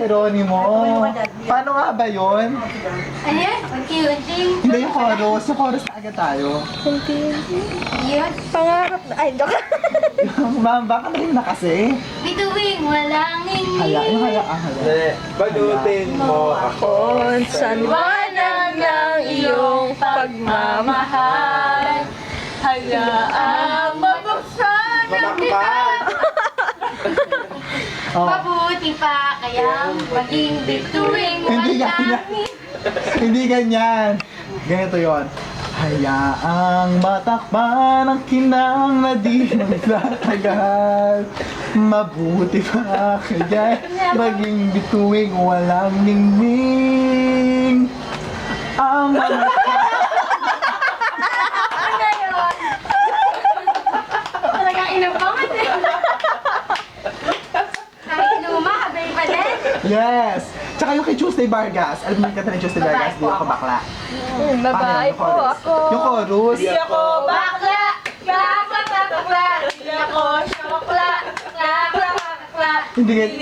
Geronimo. Paano nga ba yun? Ayan, unti-unti. Hindi yung chorus. Yung chorus na agad tayo. Yun. Pangarap na. Ay, joke. Ma'am, baka na na kasi. Bituing walang Yung hindi. haya. Balutin mo ako. Sa liwanag ng iyong pagmamahal. Hayaang mabuksan ang Oh. Mabuti pa kaya maging bituing Hindi ganyan. walang Hindi ganyan. Ganito yon. Hayaang matakpan ang kinang na di magtatagal. Mabuti pa kaya maging bituing walang ningning. Ang mga Ano yun? Talagang inubangan eh. Kahit inuma, habay pa din. Yes! Tsaka yung kay Tuesday Vargas. Alam mo yung kanta ni Tuesday Vargas? Di ako bakla. Babae po ako. Yung chorus. Di ako Bakla! Bakla! Bakla! Hindi ako syokla! Bakla! Bakla! Hindi ganyan.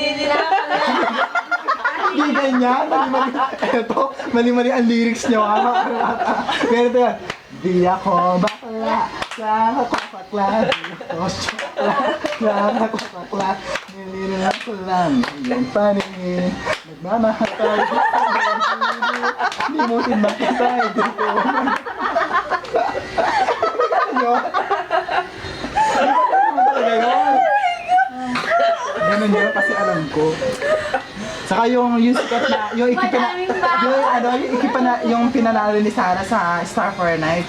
Hindi ganyan. Mali-mali. Eto, mali-mali ang lyrics niyo. Ganito yan. Di ako bakla. Lang ako bakla. Di ako syokla. Lang ako bakla. Nililang ko lang yung paningin. Nagmamahal tayo. Hindi mo tinbakit tayo dito. Yun. Talaga yun. Ganun yun kasi alam ko. Saka yung sikat na, yung ikipina, yung ikipina, yung pinanalo ni Sarah sa Star for a Night.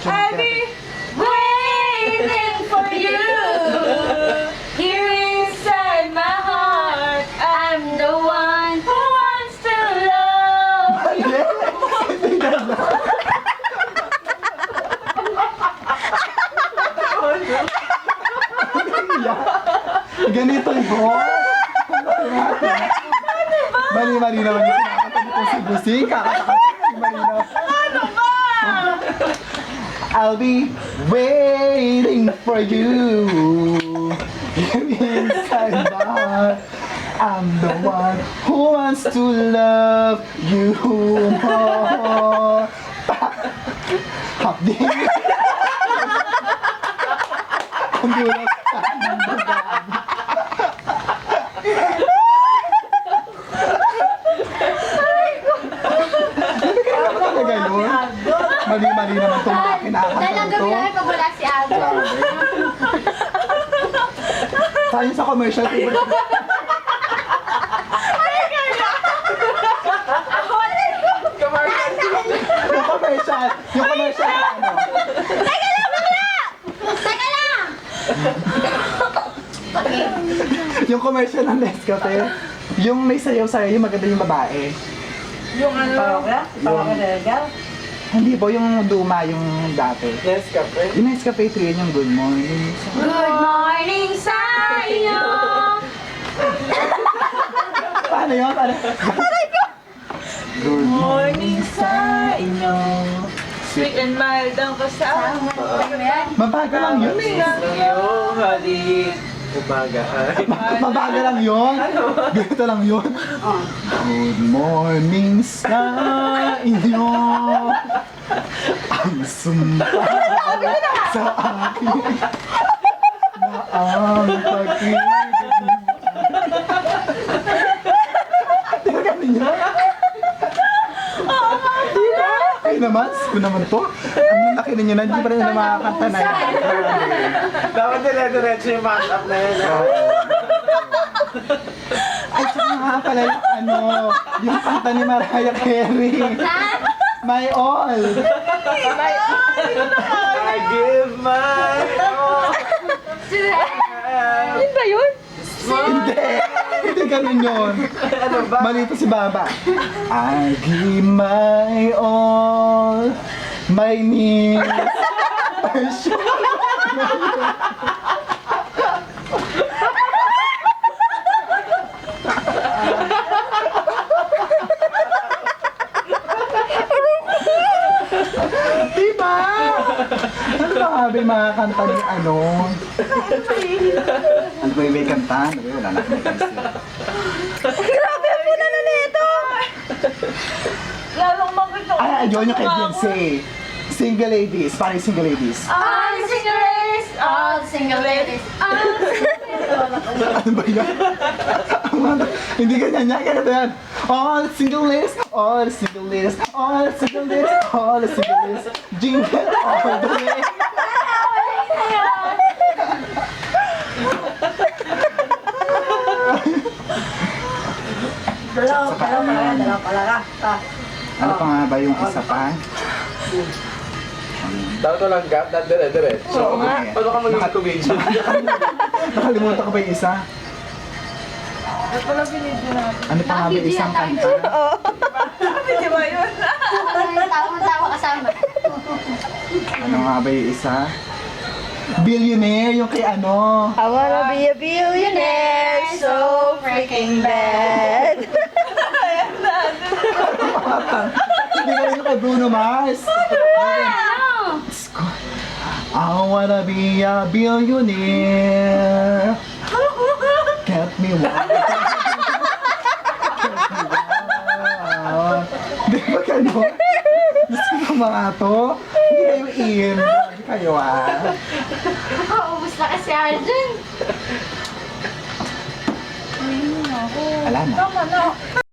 Waiting for you here inside my heart. I'm the one who wants to love you. Ganito yun. Mali-mali naman yung kinakanta ko si Busing. Kakakanta si Marina. Ano ba? I'll be waiting for you inside my heart. I'm the one who wants to love you more. Hapdi. Ang gulat. Talaga yun? Mali-mali naman itong mga kinakanta Dalang ito. gabi namin pag wala si Aldo. Tayo sa commercial table. Yung commercial na ano. Teka lang! Yung commercial ng Nescafe. Yung may sayaw-sayaw, yung maganda yung babae. Yung ano? Hindi po, yung duma, yung dati. Nescafe. Yung Nescafe 3 yung good morning. Good morning sa inyo! Paano yun? Paano? Good morning sa inyo. Sweet and mild ang kasama. Mabaga lang yun eh. Ngayong halik. Umaga ay. Mabaga lang yun. Ganito lang yun. Good morning sa inyo. Ang sumpa sa akin na ang pag-ibig mo. Diba ganun yun? Ay naman, ko naman to. Ang laki ninyo na, hindi pa rin na makakanta na yan. Dapat dire-diretso yung mash-up na yun. Ay, tsaka nga pala yung ano, yung kanta ni Mariah Carey. My all. I give my all. Yun ba yun? Hindi. Hindi ganun yun. Ano ba? Malito si Baba. I give my all. My knees are shaking. Diba? Ano ba nga ba yung mga kanta ni ano? Ano ba yung may kanta? Ano ba yun? Wala na akong napansin. Grabe ang puna na net! Yun yung kay Beyonce. Single ladies. Paano yung single ladies? All the single ladies, all the single ladies, all the single ladies. Ano ba yan? Hindi ganyan yan. Ganito yan. All the single ladies, all the single ladies, all the single ladies, all the single ladies. Jingle all the way. Dalawa pala. Ano pa nga ba yung isa pa? Dapat walang gap, na dire-diretso. Oo nga. Paano ka maging comedian? Nakalimutan ko ba yung isa? Ito pala binidyo natin. Ano pa nga ba yung isang kanta? Di ba yun? Tawa kasama. Ano nga ba yung isa? Billionaire, yung kay ano? I wanna be a billionaire, so freaking bad. Hindi ka rin yung kay Bruno Mars. Ano? I wanna be a billionaire. Get me one. Di ba gano'n? Gusto ko mga to. Hindi kayo in. Hindi kayo Ubus na kasi Arjun. Alam mo. Tama na.